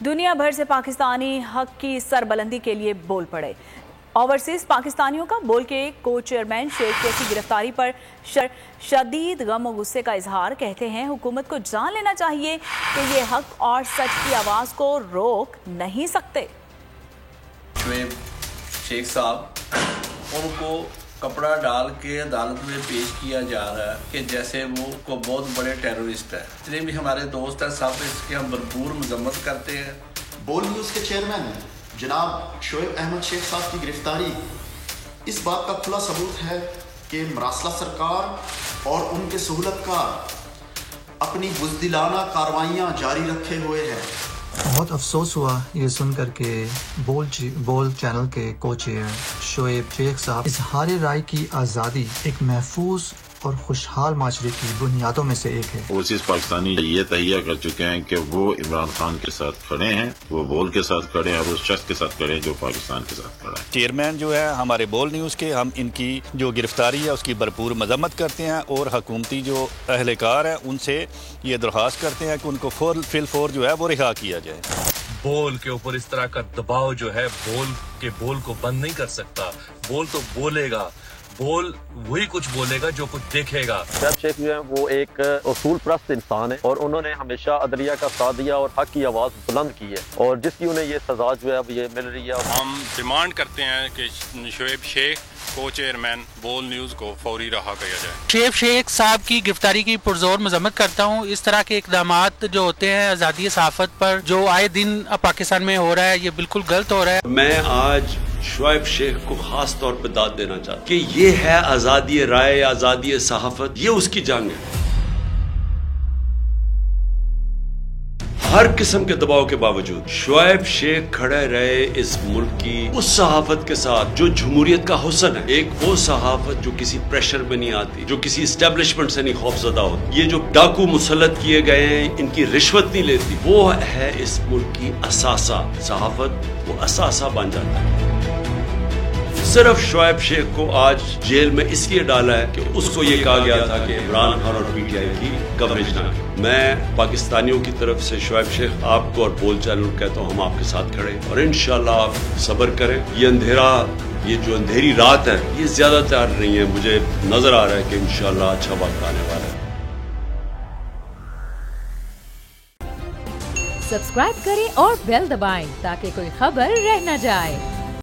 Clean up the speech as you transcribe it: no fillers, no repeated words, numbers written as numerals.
دنیا بھر سے پاکستانی حق کی سربلندی کے لیے بول پڑے۔ اوورسیز پاکستانیوں کا بول کے کو چیئرمین شیخ کی گرفتاری پر شدید غم و غصے کا اظہار، کہتے ہیں حکومت کو جان لینا چاہیے کہ یہ حق اور سچ کی آواز کو روک نہیں سکتے۔ شعیب شیخ صاحب ان کو کپڑا ڈال کے عدالت میں پیش کیا جا رہا ہے کہ جیسے وہ کو بہت بڑے ٹیرورسٹ ہیں۔ جتنے بھی ہمارے دوست ہیں سب اس کی ہم بھرپور مذمت کرتے ہیں۔ بول نیوز کے چیئرمین جناب شعیب احمد شیخ صاحب کی گرفتاری اس بات کا کھلا ثبوت ہے کہ مراسلہ سرکار اور ان کے سہولت کار اپنی بزدلانہ کاروائیاں جاری رکھے ہوئے ہیں۔ بہت افسوس ہوا یہ سن کر کہ بول چینل کے کو چیئر شعیب شیخ صاحب اظہار رائے کی آزادی ایک محفوظ اور خوشحال معاشرے کی بنیادوں میں سے ایک ہے۔ اوورسیز پاکستانی یہ تہیہ کر چکے ہیں کہ وہ عمران خان کے ساتھ کھڑے ہیں، وہ بول کے ساتھ کھڑے ہیں اور اس شخص کے ساتھ کھڑے ہیں جو پاکستان کے ساتھ کھڑا ہے۔ چیئرمین جو ہے ہمارے بول نیوز کے، ہم ان کی جو گرفتاری ہے اس کی بھرپور مذمت کرتے ہیں اور حکومتی جو اہلکار ہیں ان سے یہ درخواست کرتے ہیں کہ ان کو فی الفور جو ہے وہ رہا کیا جائے۔ بول کے اوپر اس طرح کا دباؤ جو ہے بول کو بند نہیں کر سکتا۔ بول تو بولے گا، بول وہی کچھ بولے گا جو کچھ دیکھے گا۔ شعیب شیخ جو ہے وہ ایک اصول پرست انسان ہے اور انہوں نے ہمیشہ عدلیہ کا ساتھ دیا اور حق کی آواز بلند کی ہے، اور جس کی انہیں یہ سزا جو ہے اب یہ مل رہی ہے۔ ہم ڈیمانڈ کرتے ہیں کہ شعیب شیخ کو چیئرمین بول نیوز کو فوری رہا کیا جائے۔ شعیب شیخ صاحب کی گرفتاری کی پرزور مذمت کرتا ہوں۔ اس طرح کے اقدامات جو ہوتے ہیں آزادی صحافت پر جو آئے دن پاکستان میں ہو رہا ہے، یہ بالکل غلط ہو رہا ہے۔ میں آج شعیب شیخ کو خاص طور پہ داد دینا چاہتا ہوں کہ یہ ہے آزادی رائے، آزادی صحافت، یہ اس کی جنگ ہے۔ ہر قسم کے دباؤ کے باوجود شعیب شیخ کھڑے رہے اس ملک کی اس صحافت کے ساتھ جو جمہوریت کا حسن ہے، ایک وہ صحافت جو کسی پریشر میں نہیں آتی، جو کسی اسٹیبلشمنٹ سے نہیں خوفزدہ ہوتی، یہ جو ڈاکو مسلط کیے گئے ہیں ان کی رشوت نہیں لیتی، وہ ہے اس ملک کی اثاثہ۔ صحافت وہ اثاثہ بن جاتا ہے۔ صرف شعیب شیخ کو آج جیل میں اس لیے ڈالا ہے کہ اس کو یہ کہا گیا تھا کہ عمران خان اور پی ٹی آئی کی کوریج نہ کرے۔ میں پاکستانیوں کی طرف سے شعیب شیخ آپ کو اور بول چینل کہتا ہوں ہم آپ کے ساتھ کھڑے ہیں، اور انشاءاللہ آپ صبر کریں۔ یہ جو اندھیری رات ہے یہ زیادہ تیار نہیں ہے، مجھے نظر آ رہا ہے کہ انشاءاللہ اچھا وقت آنے والا ہے۔ سبسکرائب کریں اور بیل دبائیں تاکہ کوئی خبر رہ نہ جائے۔